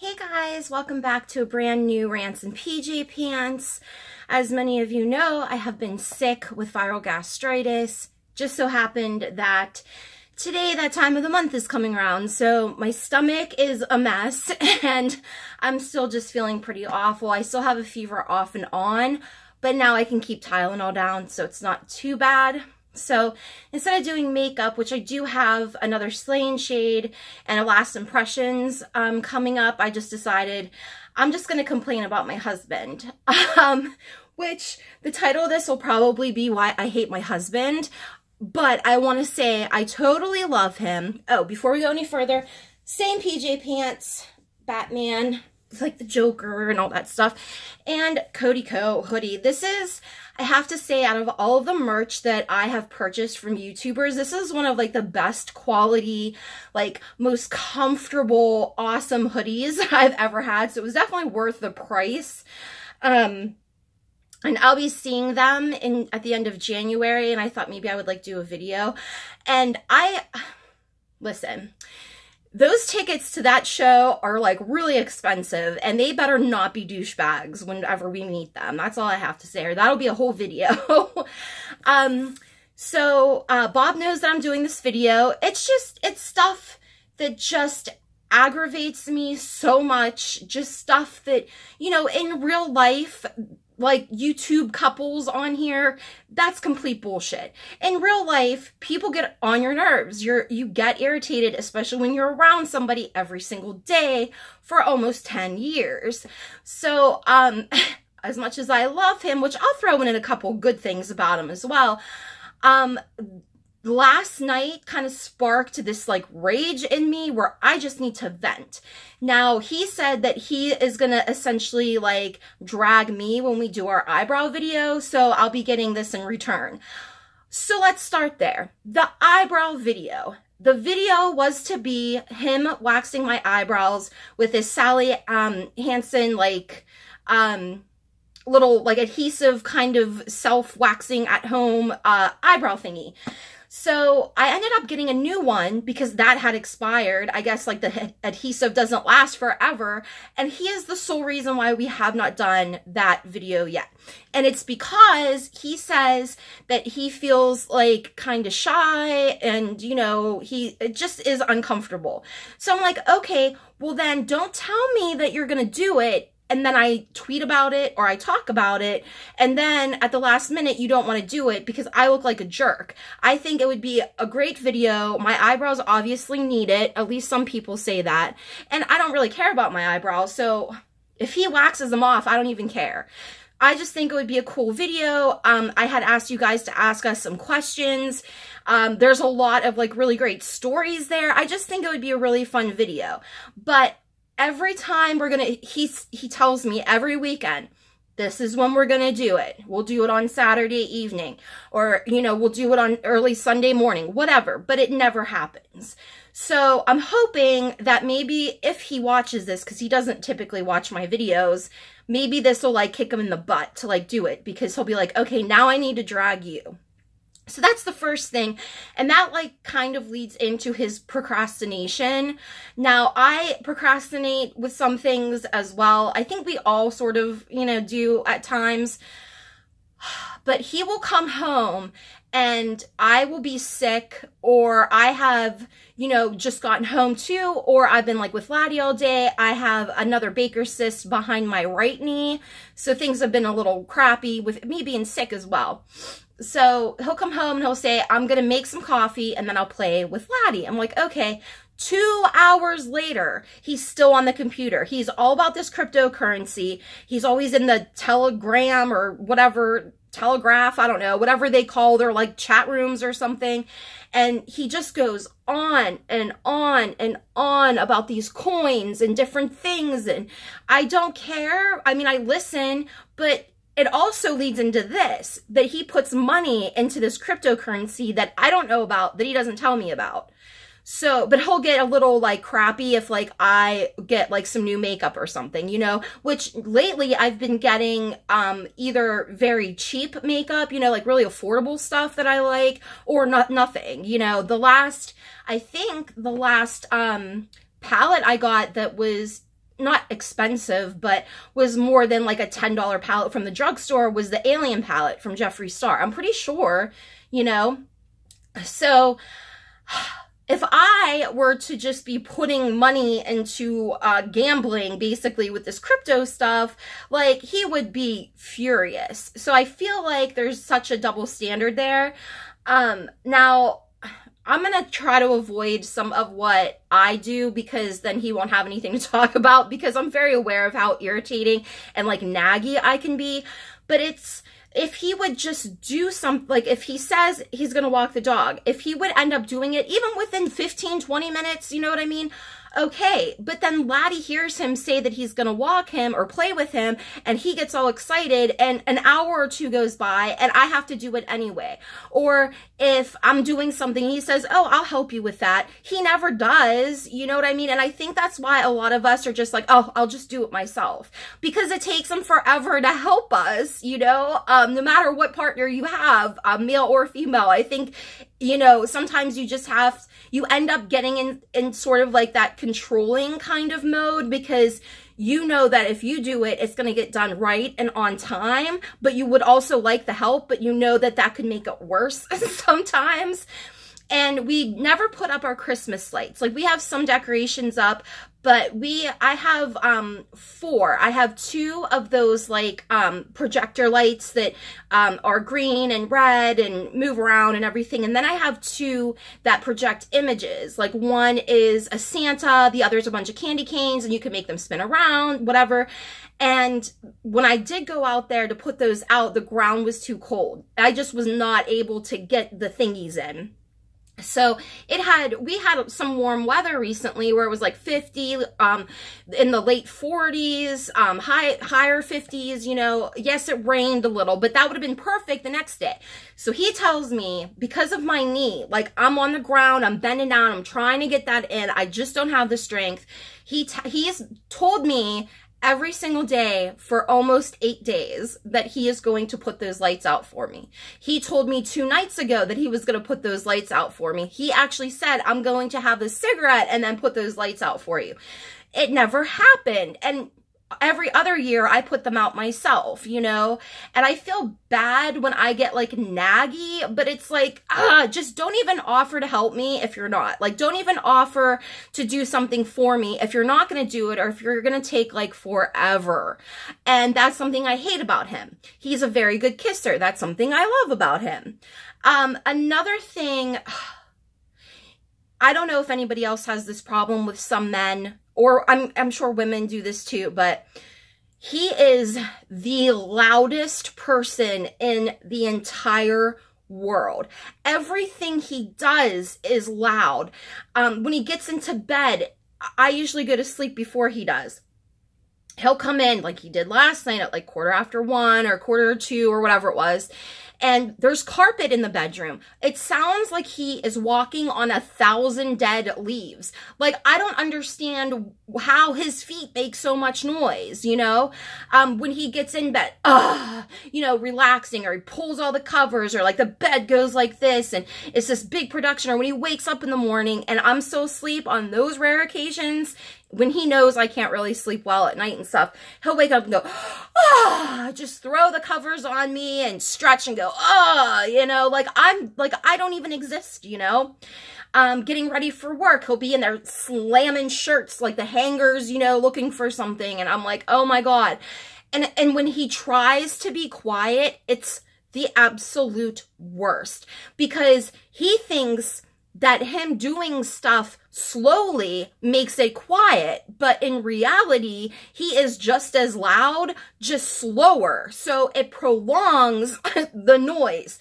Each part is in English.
Hey guys, welcome back to a brand new Rants and PJ Pants. As many of you know, I have been sick with viral gastritis. Just so happened that today, that time of the month is coming around, so my stomach is a mess and I'm still just feeling pretty awful. I still have a fever off and on, but now I can keep Tylenol down, so it's not too bad. So instead of doing makeup, which I do have another Slain shade and a Last Impressions coming up, I just decided I'm just going to complain about my husband. Which the title of this will probably be Why I Hate My Husband. But I want to say I totally love him. Oh, before we go any further, same PJ Pants, Batman, like the Joker and all that stuff, and Cody Co hoodie. This is, I have to say, out of all of the merch that I have purchased from YouTubers, this is one of like the best quality, like most comfortable, awesome hoodies I've ever had. So it was definitely worth the price. And I'll be seeing them at the end of January, and I thought maybe I would like do a video. And listen, those tickets to that show are like really expensive, and they better not be douchebags whenever we meet them. That's all I have to say, or that'll be a whole video. So Bob knows that I'm doing this video. It's stuff that just aggravates me so much. Just stuff that, you know, in real life, like YouTube couples on here, that's complete bullshit. In real life, people get on your nerves. You get irritated, especially when you're around somebody every single day for almost 10 years. So, as much as I love him, which I'll throw in a couple good things about him as well, last night kind of sparked this like rage in me where I just need to vent. Now, he said that he is going to essentially like drag me when we do our eyebrow video, so I'll be getting this in return. So let's start there. The eyebrow video. The video was to be him waxing my eyebrows with this Sally Hansen like little like adhesive kind of self-waxing at home eyebrow thingy. So I ended up getting a new one because that had expired. I guess like the adhesive doesn't last forever. And he is the sole reason why we have not done that video yet. And it's because he says that he feels like kind of shy and, you know, it just is uncomfortable. So I'm like, okay, well then don't tell me that you're going to do it, and then I tweet about it or I talk about it, and then at the last minute you don't want to do it because I look like a jerk. I think it would be a great video. My eyebrows obviously need it. At least some people say that. And I don't really care about my eyebrows, so if he waxes them off, I don't even care. I just think it would be a cool video. I had asked you guys to ask us some questions. There's a lot of like really great stories there. I just think it would be a really fun video. But every time he tells me every weekend, this is when we're gonna do it. We'll do it on Saturday evening, or, you know, we'll do it on early Sunday morning, whatever, but it never happens. So I'm hoping that maybe if he watches this, because he doesn't typically watch my videos, maybe this will like kick him in the butt to like do it, because he'll be like, okay, now I need to drag you. So that's the first thing, and that like kind of leads into his procrastination. Now, I procrastinate with some things as well. I think we all sort of, you know, do at times. But he will come home and I will be sick, or I have, you know, just gotten home too, or I've been like with Laddie all day. I have another Baker's cyst behind my right knee, so things have been a little crappy with me being sick as well. So he'll come home and he'll say, I'm going to make some coffee and then I'll play with Laddie. I'm like, okay. 2 hours later, he's still on the computer. He's all about this cryptocurrency. He's always in the Telegram or whatever, Telegraph, I don't know, whatever they call their like chat rooms or something. And he just goes on and on and on about these coins and different things. And I don't care. I mean, I listen, but it also leads into this, that he puts money into this cryptocurrency that I don't know about, that he doesn't tell me about. So, but he'll get a little like crappy if like I get like some new makeup or something, you know, which lately I've been getting either very cheap makeup, you know, like really affordable stuff that I like, or nothing, you know. I think the last palette I got that was not expensive, but was more than like a $10 palette from the drugstore, was the Alien palette from Jeffree Star. I'm pretty sure, you know. So if I were to just be putting money into gambling, basically, with this crypto stuff, like, he would be furious. So I feel like there's such a double standard there. Now, I'm going to try to avoid some of what I do, because then he won't have anything to talk about, because I'm very aware of how irritating and, like, naggy I can be. But it's, if he would just do something, like, if he says he's going to walk the dog, if he would end up doing it, even within 15, 20 minutes, you know what I mean? Okay, but then Laddie hears him say that he's going to walk him or play with him, and he gets all excited, and an hour or two goes by, and I have to do it anyway. Or if I'm doing something, he says, oh, I'll help you with that. He never does, you know what I mean? And I think that's why a lot of us are just like, oh, I'll just do it myself. Because it takes him forever to help us, you know? No matter what partner you have, male or female, I think, you know, sometimes you just have, you end up getting in sort of like that controlling kind of mode, because you know that if you do it, it's going to get done right and on time, but you would also like the help, but you know that that could make it worse sometimes. And we never put up our Christmas lights. Like, we have some decorations up, but I have 4. I have 2 of those, like, projector lights that are green and red and move around and everything. And then I have 2 that project images. Like, one is a Santa, the other is a bunch of candy canes, and you can make them spin around, whatever. And when I did go out there to put those out, the ground was too cold. I just was not able to get the thingies in. So we had some warm weather recently where it was like 50, in the late 40s, higher 50s, you know. Yes, it rained a little, but that would have been perfect the next day. So he tells me, because of my knee, like, I'm on the ground, I'm bending down, I'm trying to get that in, I just don't have the strength. He's told me every single day for almost 8 days that he is going to put those lights out for me. He told me 2 nights ago that he was going to put those lights out for me. He actually said, I'm going to have a cigarette and then put those lights out for you. It never happened. And every other year I put them out myself, you know, and I feel bad when I get, like, naggy, but it's like, just don't even offer to help me if you're not. Like, don't even offer to do something for me if you're not going to do it, or if you're going to take, like, forever. And that's something I hate about him. He's a very good kisser. That's something I love about him. Another thing, I don't know if anybody else has this problem with some men, or I'm sure women do this too, but he is the loudest person in the entire world. Everything he does is loud. When he gets into bed, I usually go to sleep before he does. He'll come in like he did last night at like 1:15 or 1:45 or whatever it was. And there's carpet in the bedroom. It sounds like he is walking on 1,000 dead leaves. Like, I don't understand how his feet make so much noise, you know? When he gets in bed, you know, relaxing, or he pulls all the covers, or like the bed goes like this, and it's this big production, or when he wakes up in the morning and I'm so asleep on those rare occasions, when he knows I can't really sleep well at night and stuff, he'll wake up and go, just throw the covers on me and stretch and go, you know, like I don't even exist, you know. Getting ready for work, he'll be in there slamming shirts, like the hangers, you know, looking for something, and I'm like, oh my God. And when he tries to be quiet, it's the absolute worst, because he thinks that him doing stuff slowly makes it quiet, but in reality, he is just as loud, just slower. So it prolongs the noise.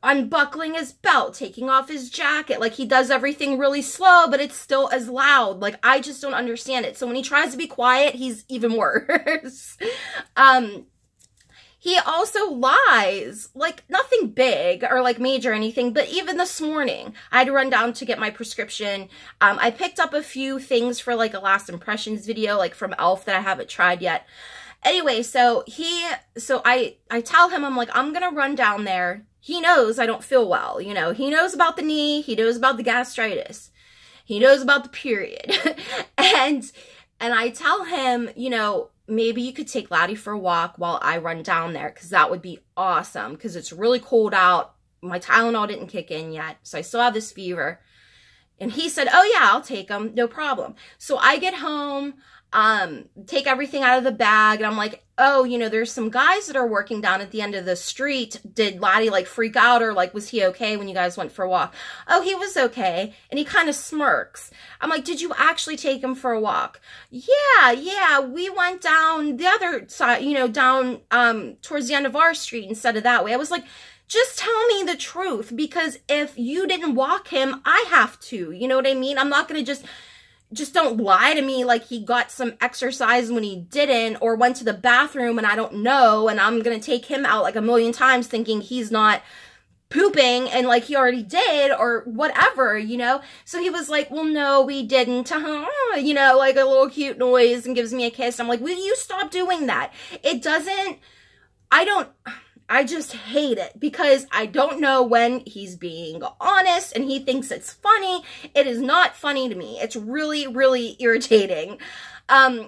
Unbuckling his belt, taking off his jacket, like he does everything really slow, but it's still as loud. Like, I just don't understand it. So when he tries to be quiet, he's even worse. He also lies, like nothing big or like major or anything, but even this morning, I had to run down to get my prescription. I picked up a few things for like a last impressions video, like from e.l.f. that I haven't tried yet. Anyway, so I tell him, I'm like, I'm going to run down there. He knows I don't feel well, you know. He knows about the knee. He knows about the gastritis. He knows about the period. And And I tell him, you know, maybe you could take Laddie for a walk while I run down there, because that would be awesome, because it's really cold out. My Tylenol didn't kick in yet, so I still have this fever. And he said, oh yeah, I'll take him, no problem. So I get home, take everything out of the bag, and I'm like, oh, you know, there's some guys that are working down at the end of the street. Did Laddie like freak out, or like, was he okay when you guys went for a walk? Oh, he was okay. And he kind of smirks. I'm like, did you actually take him for a walk? Yeah, we went down the other side, you know, down towards the end of our street instead of that way. I was like, just tell me the truth, because if you didn't walk him, I have to, you know what I mean? I'm not going to just don't lie to me like he got some exercise when he didn't, or went to the bathroom and I don't know, and I'm going to take him out like a million times thinking he's not pooping and like he already did or whatever, you know? So he was like, well, no, we didn't, you know, like a little cute noise, and gives me a kiss. I'm like, will you stop doing that? It doesn't, I just hate it, because I don't know when he's being honest and he thinks it's funny. It is not funny to me. It's really, really irritating.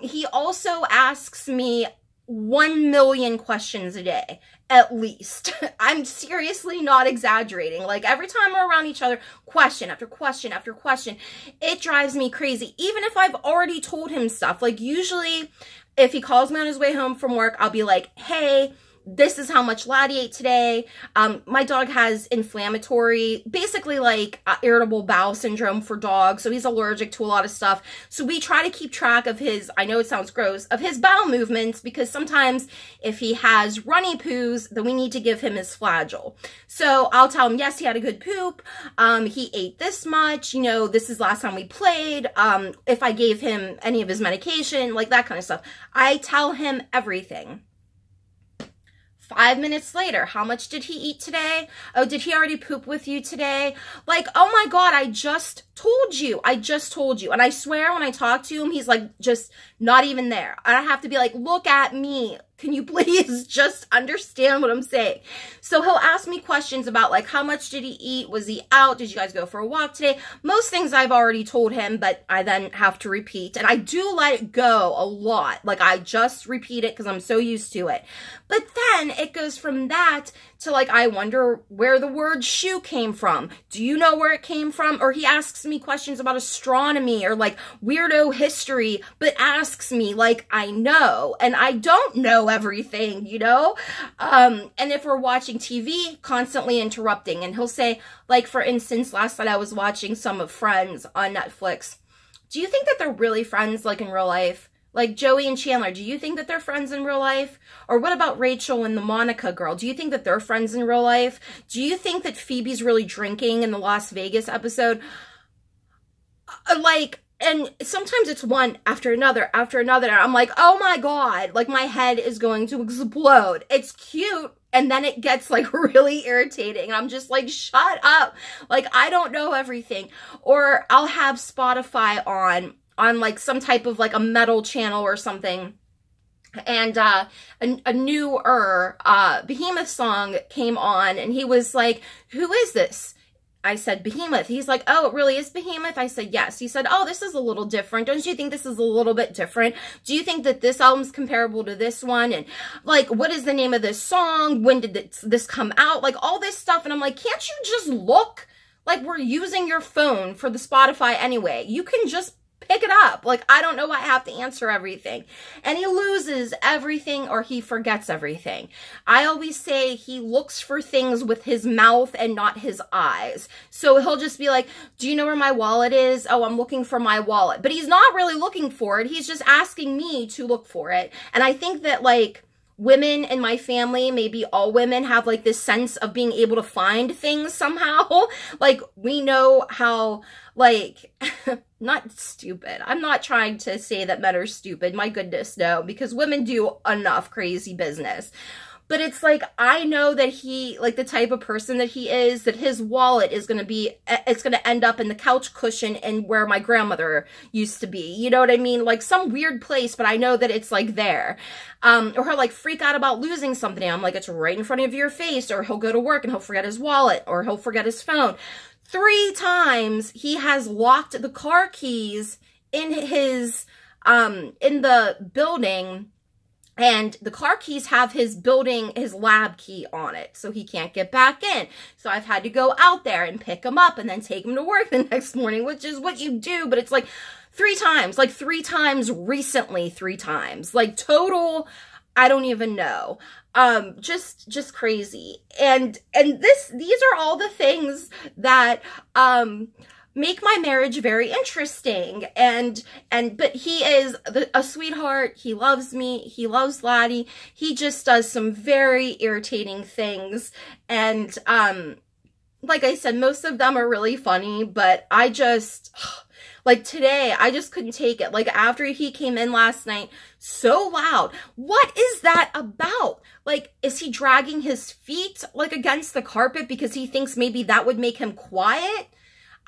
He also asks me 1 million questions a day, at least. I'm seriously not exaggerating. Like, every time we're around each other, question after question after question. It drives me crazy. Even if I've already told him stuff. Like, usually, if he calls me on his way home from work, I'll be like, hey, this is how much Laddie ate today. My dog has inflammatory, basically like irritable bowel syndrome for dogs. So he's allergic to a lot of stuff. So we try to keep track of his, I know it sounds gross, of his bowel movements, because sometimes if he has runny poos, then we need to give him his Flagyl. So I'll tell him, yes, he had a good poop. He ate this much, you know, this is last time we played. If I gave him any of his medication, like that kind of stuff. I tell him everything. 5 minutes later, how much did he eat today? Oh, did he already poop with you today? Like, oh my God, I just told you. And I swear when I talk to him, he's like, just not even there. I have to be like, look at me. Can you please just understand what I'm saying? So he'll ask me questions about like, how much did he eat? Was he out? Did you guys go for a walk today? Most things I've already told him, but I then have to repeat. And I do let it go a lot. Like, I just repeat it because I'm so used to it. But then it goes from that to like, I wonder where the word shoe came from. Do you know where it came from? Or he asks me questions about astronomy or like weirdo history, but asks me like I know, and I don't know everything, you know? And if we're watching TV, constantly interrupting. And he'll say, like, for instance, last night I was watching some of Friends on Netflix. Do you think that they're really friends, like in real life? Like Joey and Chandler, do you think that they're friends in real life? Or what about Rachel and the Monica girl? Do you think that they're friends in real life? Do you think that Phoebe's really drinking in the Las Vegas episode? Like, and sometimes it's one after another after another. I'm like, oh my God, like my head is going to explode. It's cute. And then it gets like really irritating. I'm just like, shut up. Like, I don't know everything. Or I'll have Spotify on like some type of like a metal channel or something. And a newer Behemoth song came on, and he was like, who is this? I said, Behemoth. He's like, oh, it really is Behemoth? I said, yes. He said, oh, this is a little different. Don't you think this is a little bit different? Do you think that this album's comparable to this one? And like, what is the name of this song? When did this come out? Like all this stuff. And I'm like, can't you just look? Like, we're using your phone for the Spotify anyway. You can just pick it up. Like, I don't know why I have to answer everything. And he loses everything, or he forgets everything. I always say he looks for things with his mouth and not his eyes. So he'll just be like, do you know where my wallet is? Oh, I'm looking for my wallet. But he's not really looking for it. He's just asking me to look for it. And I think that, like, women in my family, maybe all women, have like this sense of being able to find things somehow. Like, we know how, like, not stupid. I'm not trying to say that men are stupid. My goodness, no, because women do enough crazy business. But it's like, I know that he, like the type of person that he is, that his wallet is going to be, it's going to end up in the couch cushion and where my grandmother used to be. You know what I mean? Like some weird place, but I know that it's like there. Or he'll like freak out about losing something. I'm like, it's right in front of your face. Or he'll go to work and he'll forget his wallet, or he'll forget his phone. 3 times he has locked the car keys in his in the building, and the car keys have his lab key on it, so he can't get back in. So I've had to go out there and pick him up and then take him to work the next morning, which is what you do, but it's like 3 times, like 3 times recently, 3 times, like total, I don't even know. Just crazy. And these are all the things that, make my marriage very interesting. But he is a sweetheart. He loves me. He loves Laddie. He just does some very irritating things. And, like I said, most of them are really funny, but I just, like today, I just couldn't take it. Like after he came in last night, so loud. What is that about? Like, is he dragging his feet like against the carpet because he thinks maybe that would make him quiet?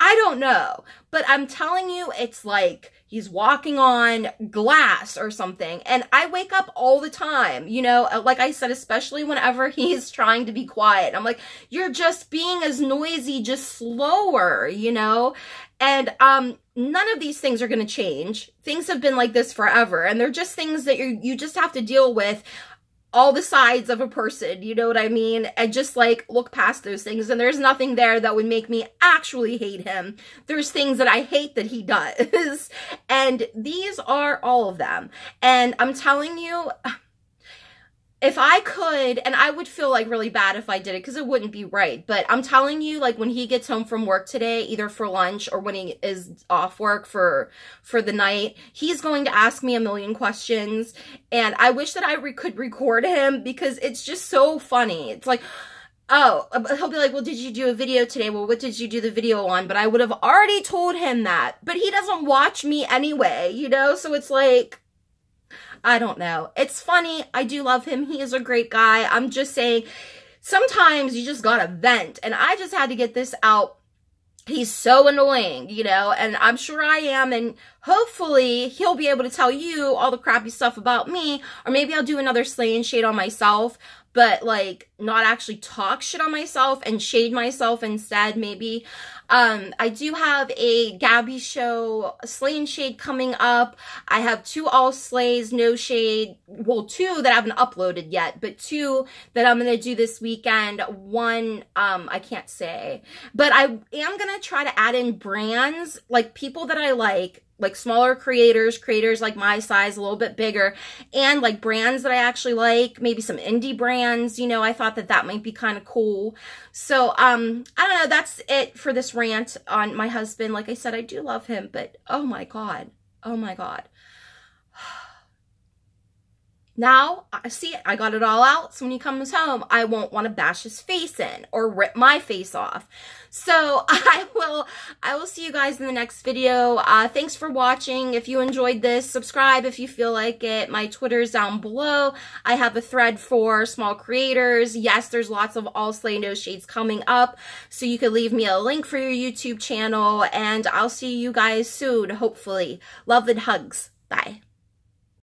I don't know, but I'm telling you, it's like he's walking on glass or something. And I wake up all the time, you know, like I said, especially whenever he's trying to be quiet. I'm like, you're just being as noisy, just slower, you know? And none of these things are going to change. Things have been like this forever. And they're just things that you just have to deal with all the sides of a person, you know what I mean? And just like look past those things. And there's nothing there that would make me actually hate him. There's things that I hate that he does. And these are all of them. And I'm telling you, if I could, and I would feel like really bad if I did it because it wouldn't be right. But I'm telling you, like when he gets home from work today, either for lunch or when he is off work for the night, he's going to ask me a million questions. And I wish that I could record him because it's just so funny. It's like, oh, he'll be like, well, did you do a video today? Well, what did you do the video on? But I would have already told him that. But he doesn't watch me anyway, you know? So it's like, I don't know. It's funny. I do love him. He is a great guy. I'm just saying, sometimes you just gotta vent. And I just had to get this out. He's so annoying, you know, and I'm sure I am. And hopefully he'll be able to tell you all the crappy stuff about me. Or maybe I'll do another slay and shade on myself, but like not actually talk shit on myself and shade myself instead, maybe. I do have a Gabby show slay and shade coming up. I have 2 all slays, no shade. Well, 2 that I haven't uploaded yet, but 2 that I'm going to do this weekend. 1, I can't say, but I am going to try to add in brands, like people that I like smaller creators like my size, a little bit bigger, and like brands that I actually like, maybe some indie brands, you know. I thought that might be kind of cool. So, I don't know, that's it for this rant on my husband. Like I said, I do love him, but oh my God. Oh my God. Now, see, I got it all out, so when he comes home, I won't want to bash his face in or rip my face off. So, I will see you guys in the next video. Thanks for watching. If you enjoyed this, subscribe if you feel like it. My Twitter's down below. I have a thread for small creators. Yes, there's lots of all slay no shades coming up, so you could leave me a link for your YouTube channel, and I'll see you guys soon, hopefully. Love and hugs. Bye.